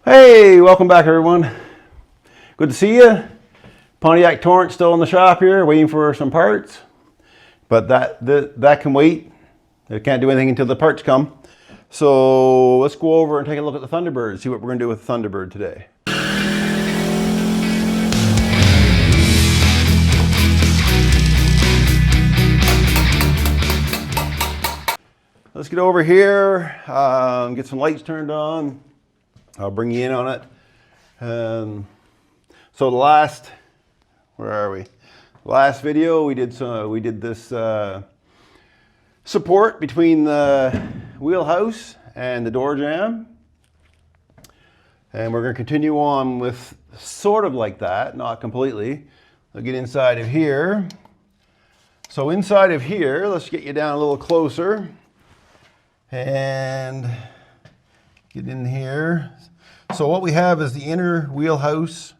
Hey, welcome back everyone. Good to see you. Pontiac Torrent still in the shop here, waiting for some parts. But that can wait. It can't do anything until the parts come. So let's go over and take a look at the Thunderbird, see what we're going to do with the Thunderbird today. Let's get over here, get some lights turned on. I'll bring you in on it. So the last, where are we? Last video we did this support between the wheelhouse and the door jamb, and we're going to continue on with sort of like that, not completely. I'll get inside of here. So inside of here, let's get you down a little closer and get in here. So what we have is the inner wheelhouse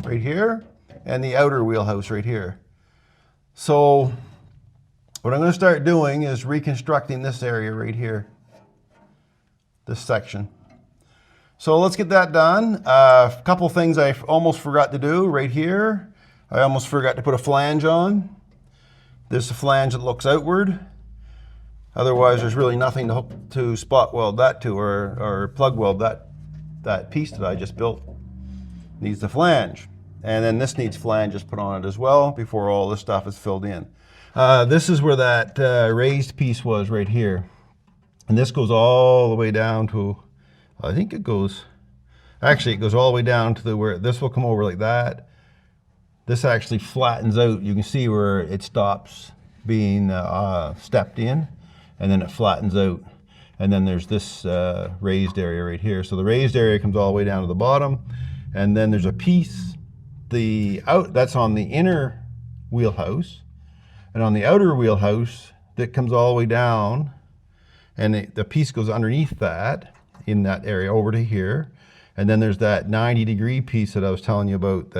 right here and the outer wheelhouse right here. So what I'm going to start doing is reconstructing this area right here, this section. So let's get that done. A couple things I almost forgot to do right here. I almost forgot to put a flange on. This is a flange that looks outward. Otherwise there's really nothing to hook to spot weld that to or plug weld that piece that I just built. Needs the flange. And then this needs flanges put on it as well before all this stuff is filled in. This is where that raised piece was right here. And this goes all the way down to, I think it goes all the way down to where this will come over like that. This actually flattens out. You can see where it stops being stepped in, and then it flattens out. And then there's this raised area right here. So the raised area comes all the way down to the bottom. And then there's a piece, that's on the inner wheelhouse. And on the outer wheelhouse, that comes all the way down. And the piece goes underneath that, in that area, over to here. And then there's that 90-degree piece that I was telling you about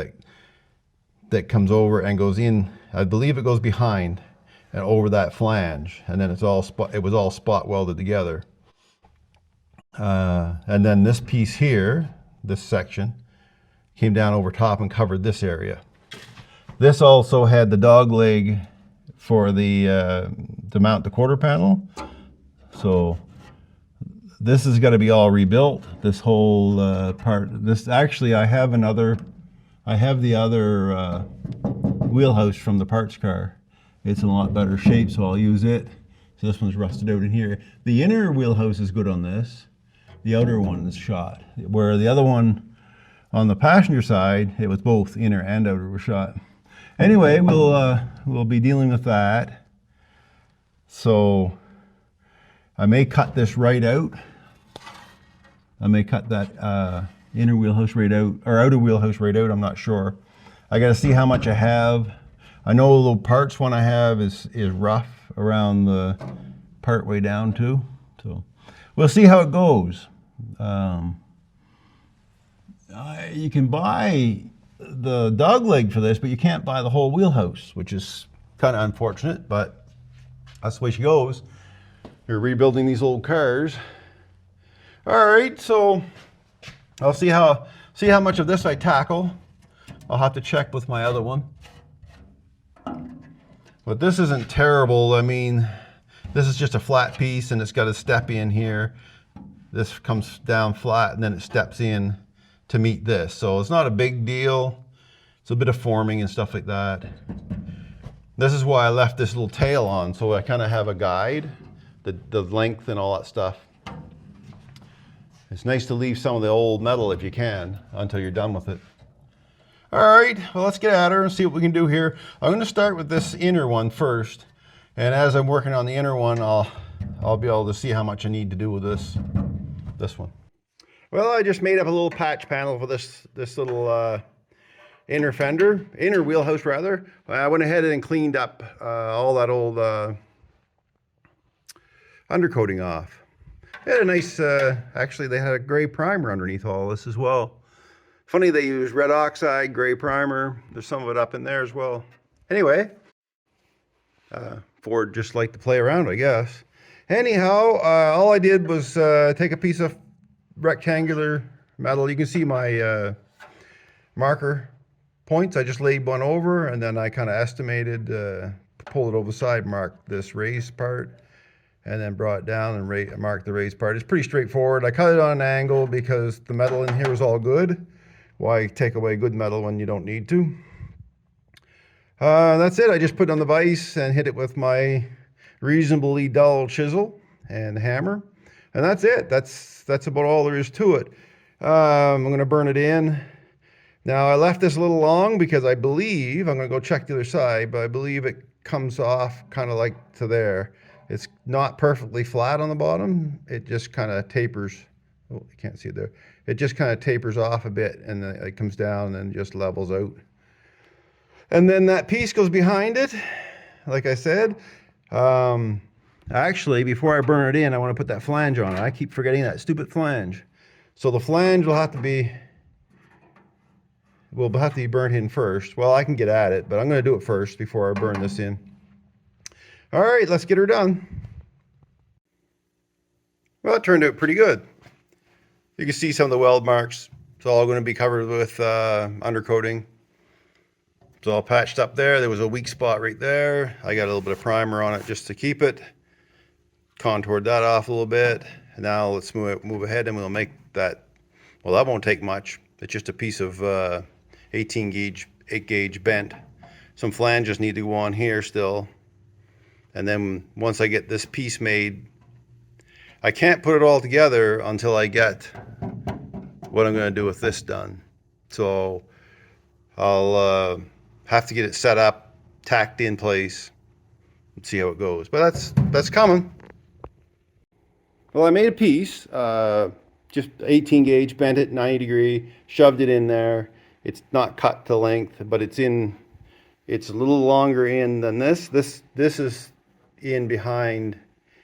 that comes over and goes in. I believe it goes behind and over that flange, and then it was all spot welded together. And then this piece here, this section, came down over top and covered this area. This also had the dog leg for to mount the quarter panel. So this is going to be all rebuilt. This whole part. This actually, I have the other wheelhouse from the parts car. It's in a lot better shape, so I'll use it. So this one's rusted out in here. The inner wheelhouse is good on this. The outer one is shot. Where the other one on the passenger side, it was both inner and outer were shot. Anyway, we'll be dealing with that. So I may cut this right out. I may cut that inner wheelhouse right out, or outer wheelhouse right out, I'm not sure. I gotta see how much I have. I know the parts one I have is rough around the part way down too. So we'll see how it goes. You can buy the dog leg for this, but you can't buy the whole wheelhouse, which is kind of unfortunate, but that's the way she goes. You're rebuilding these old cars. All right, so I'll see how much of this I tackle. I'll have to check with my other one. But this isn't terrible. I mean, this is just a flat piece and it's got a step in here. This comes down flat and then it steps in to meet this. So it's not a big deal. It's a bit of forming and stuff like that. This is why I left this little tail on, so I kind of have a guide, the length and all that stuff. It's nice to leave some of the old metal if you can until you're done with it. All right, well, let's get at her and see what we can do here. I'm going to start with this inner one first, and as I'm working on the inner one, I'll be able to see how much I need to do with this one. Well, I just made up a little patch panel for this little inner wheelhouse rather. I went ahead and cleaned up all that old undercoating off. They had a nice, actually they had a gray primer underneath all this as well. Funny they use red oxide, gray primer. There's some of it up in there as well. Anyway, Ford just liked to play around, I guess. Anyhow, all I did was take a piece of rectangular metal. You can see my marker points. I just laid one over, and then I kind of estimated, pulled it over the side, marked this raised part, and then brought it down and marked the raised part. It's pretty straightforward. I cut it on an angle because the metal in here is all good. Why take away good metal when you don't need to? That's it. I just put it on the vise and hit it with my reasonably dull chisel and hammer. And that's it. That's about all there is to it. I'm going to burn it in. Now, I left this a little long because I believe, I'm going to go check the other side, but I believe it comes off kind of like to there. It's not perfectly flat on the bottom. It just kind of tapers. Oh, you can't see it there. It just kind of tapers off a bit, and then it comes down and just levels out. And then that piece goes behind it, like I said. Actually, before I burn it in, I want to put that flange on it. I keep forgetting that stupid flange. So the flange will have to be burnt in first. Well, I can get at it, but I'm going to do it first before I burn this in. All right, let's get her done. Well, it turned out pretty good. You can see some of the weld marks. It's all going to be covered with undercoating. It's all patched up there. There was a weak spot right there. I got a little bit of primer on it just to keep it. Contoured that off a little bit. And now let's move ahead, and we'll make that. Well, that won't take much. It's just a piece of 18 gauge, 8 gauge bent. Some flanges need to go on here still. And then once I get this piece made, I can't put it all together until I get what I'm going to do with this done. So I'll have to get it set up, tacked in place, and see how it goes. But that's coming. Well, I made a piece, just 18 gauge, bent it 90 degree, shoved it in there. It's not cut to length, but it's a little longer in than this. This is in behind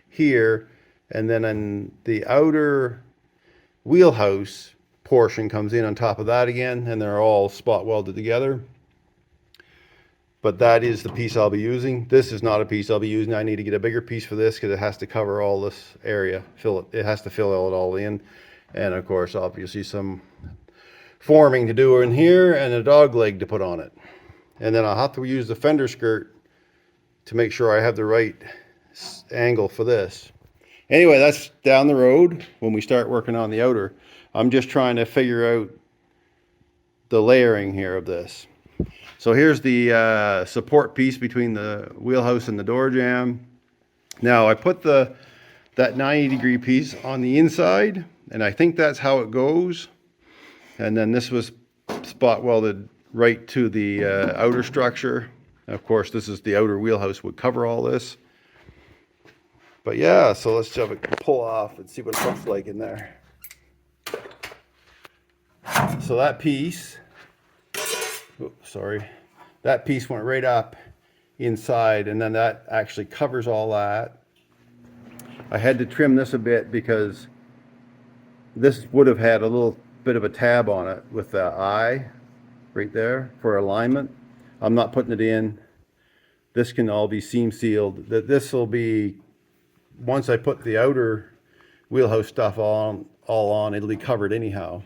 here, and then in the outer wheelhouse portion comes in on top of that again, and they're all spot welded together. But that is the piece I'll be using. This is not a piece I'll be using. I need to get a bigger piece for this because it has to cover all this area. It has to fill it all in. And of course, obviously some forming to do in here and a dog leg to put on it. And then I'll have to use the fender skirt to make sure I have the right angle for this. Anyway, that's down the road when we start working on the outer. I'm just trying to figure out the layering here of this. So here's the support piece between the wheelhouse and the door jamb. Now I put that 90 degree piece on the inside, and I think that's how it goes. And then this was spot welded right to the outer structure. And of course, this is the outer wheelhouse would cover all this. But yeah, so let's have it pull off and see what it looks like in there. So that piece, that piece went right up inside, and then that actually covers all that. I had to trim this a bit because this would have had a little bit of a tab on it with the eye right there for alignment. I'm not putting it in. This can all be seam sealed. This will be, once I put the outer wheelhouse stuff all on, it'll be covered anyhow.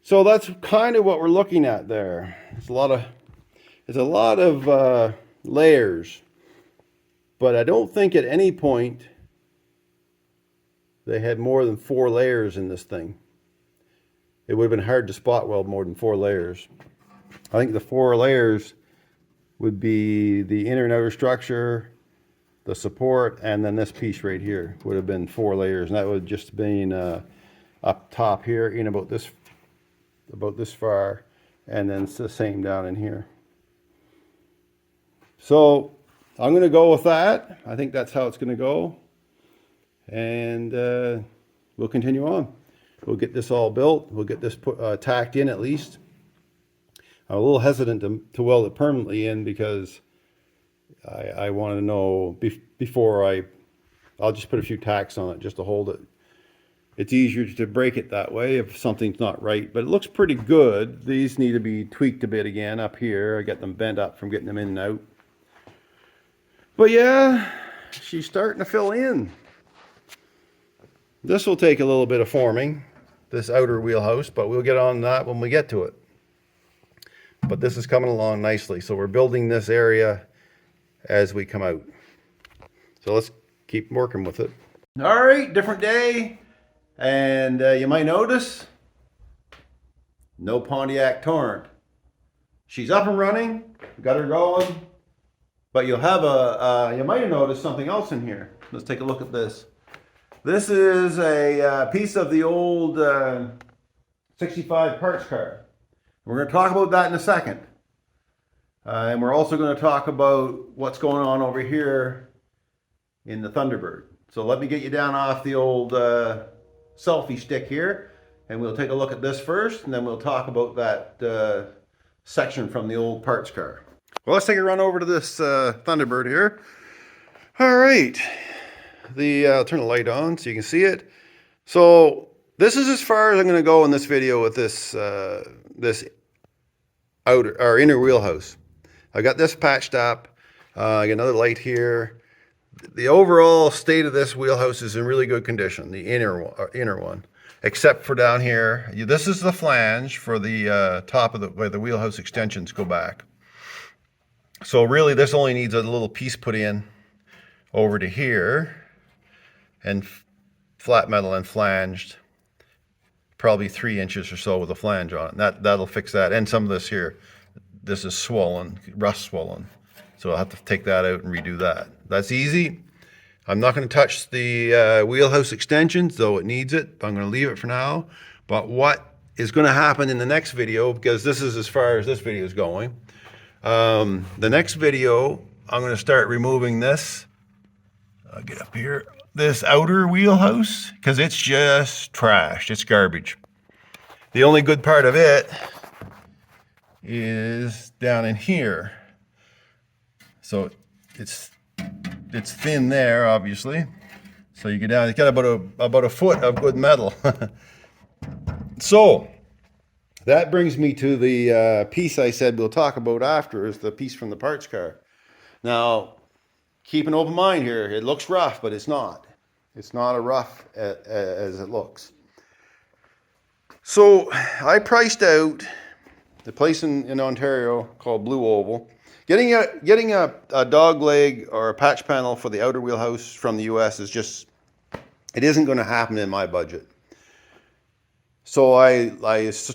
So that's kind of what we're looking at there. It's a lot of layers, but I don't think at any point they had more than 4 layers in this thing. It would have been hard to spot weld more than 4 layers. I think the 4 layers would be the inner and outer structure, the support, and then this piece right here would have been 4 layers, and that would have just been up top here in about this far, and then it's the same down in here. So I'm going to go with that. I think that's how it's going to go, and we'll continue on. We'll get this all built. We'll get this tacked in at least. I'm a little hesitant to weld it permanently in because I want to know before I'll just put a few tacks on it just to hold it. It's easier to break it that way if something's not right, but it looks pretty good. These need to be tweaked a bit again up here. I got them bent up from getting them in and out. But yeah, she's starting to fill in. This will take a little bit of forming. this outer wheelhouse, but we'll get on that when we get to it. But this is coming along nicely. So we're building this area as we come out. So let's keep working with it. All right, different day. And you might notice, no Pontiac Torrent. She's up and running, got her going. But you'll have you might have noticed something else in here. Let's take a look at this. This is a piece of the old 65 parts car. We're going to talk about that in a second. And we're also going to talk about what's going on over here in the Thunderbird. So let me get you down off the old selfie stick here, and we'll take a look at this first, and then we'll talk about that section from the old parts car. Well, let's take a run over to this Thunderbird here. All right. I'll turn the light on so you can see it. So this is as far as I'm going to go in this video with this this outer or inner wheelhouse. I got this patched up. I got another light here. The overall state of this wheelhouse is in really good condition. The inner one, except for down here. This is the flange for the top of where the wheelhouse extensions go back. So really, this only needs a little piece put in over to here, and flat metal and flanged, probably 3 inches or so with a flange on it. That'll fix that. And some of this here, this is swollen, rust swollen. So I'll have to take that out and redo that. That's easy. I'm not going to touch the wheelhouse extensions, though it needs it. I'm going to leave it for now. But what is going to happen in the next video, because this is as far as this video is going, the next video, I'm going to start removing this. I'll get up here. This outer wheelhouse, because it's just trash. It's garbage. The only good part of it is down in here. So it's thin there, obviously. So you get down. It's got about a foot of good metal. So that brings me to the piece I said we'll talk about after, is the piece from the parts car. Now, keep an open mind here. It looks rough, but it's not. It's not as rough as it looks. So I priced out the place in Ontario called Blue Oval. Getting a dog leg or a patch panel for the outer wheelhouse from the US is just, it isn't going to happen in my budget. So I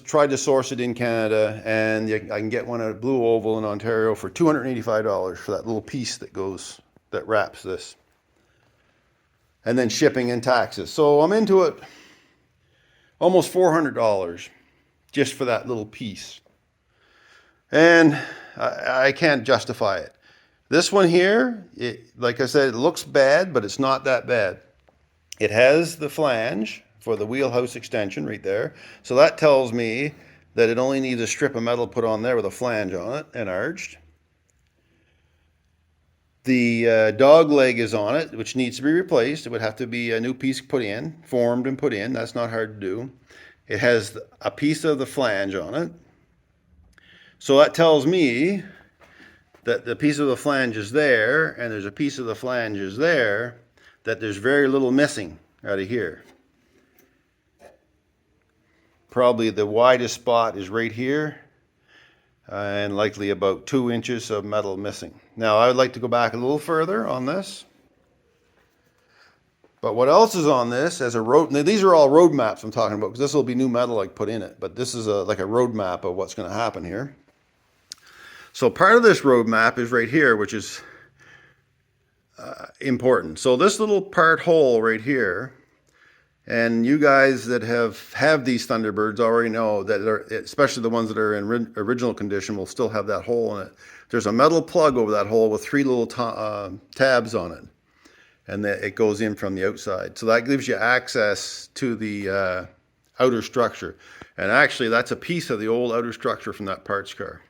tried to source it in Canada, and I can get one at Blue Oval in Ontario for $285 for that little piece that wraps this. And then shipping and taxes. So I'm into it almost $400 just for that little piece. And I can't justify it. This one here, like I said, it looks bad, but it's not that bad. It has the flange for the wheelhouse extension right there. So that tells me that it only needs a strip of metal put on there with a flange on it and arched. The dog leg is on it, which needs to be replaced. It would have to be a new piece put in, formed and put in. That's not hard to do. It has a piece of the flange on it. So that tells me that the piece of the flange is there, and there's a piece of the flange is there, that there's very little missing out of here. Probably the widest spot is right here, and likely about 2 inches of metal missing. Now I would like to go back a little further on this. But what else is on this as a road? Now these are all road maps I'm talking about, because this will be new metal I put in it. But this is like a road map of what's going to happen here. So part of this road map is right here, which is important. So this little part hole right here, and you guys that have these Thunderbirds already know that, especially the ones that are in original condition, will still have that hole in it. There's a metal plug over that hole with 3 little tabs on it, and it goes in from the outside. So that gives you access to the outer structure. And actually, that's a piece of the old outer structure from that parts car.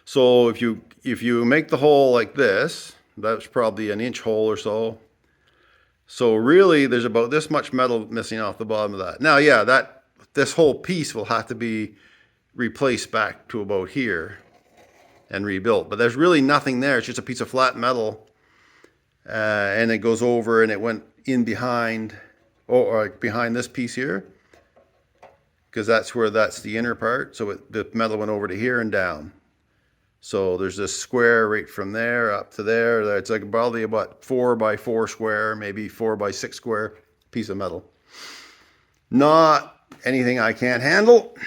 So if you make the hole like this, that's probably an inch hole or so. So really, there's about this much metal missing off the bottom of that. Now, yeah, this whole piece will have to be replaced back to about here and rebuilt. But there's really nothing there. It's just a piece of flat metal, and it goes over and it went in behind, or behind this piece here. because that's the inner part. So the metal went over to here and down. So there's this square right from there up to there. It's like probably about 4x4 square, maybe 4x6 square piece of metal. Not anything I can't handle.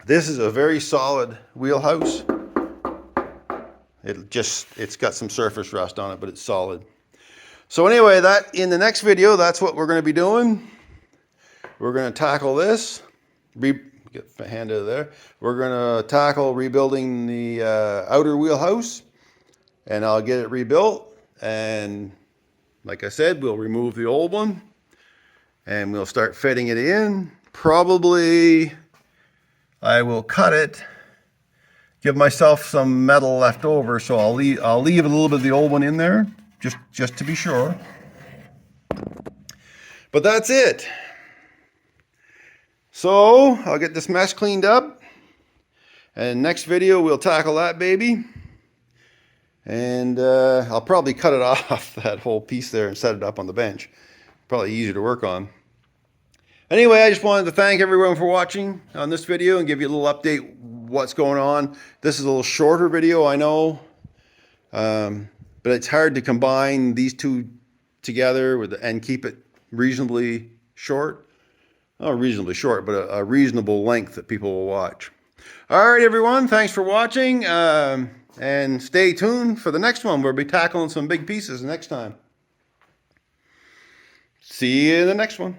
This is a very solid wheelhouse. It's got some surface rust on it, but it's solid. So anyway, that in the next video, that's what we're going to be doing. We're going to tackle this. Get my hand out of there. We're going to tackle rebuilding the outer wheelhouse, and I'll get it rebuilt. And like I said, we'll remove the old one, and we'll start fitting it in. Probably I will cut it, give myself some metal left over, so I'll leave a little bit of the old one in there, just to be sure. But that's it. So I'll get this mess cleaned up, and next video we'll tackle that baby, and I'll probably cut it off, that whole piece there, and set it up on the bench. Probably easier to work on. Anyway, I just wanted to thank everyone for watching on this video and give you a little update what's going on. This is a little shorter video, I know, but it's hard to combine these two together and keep it reasonably short. Not reasonably short, but a reasonable length that people will watch. All right, everyone, thanks for watching, and stay tuned for the next one. We'll be tackling some big pieces next time. See you in the next one.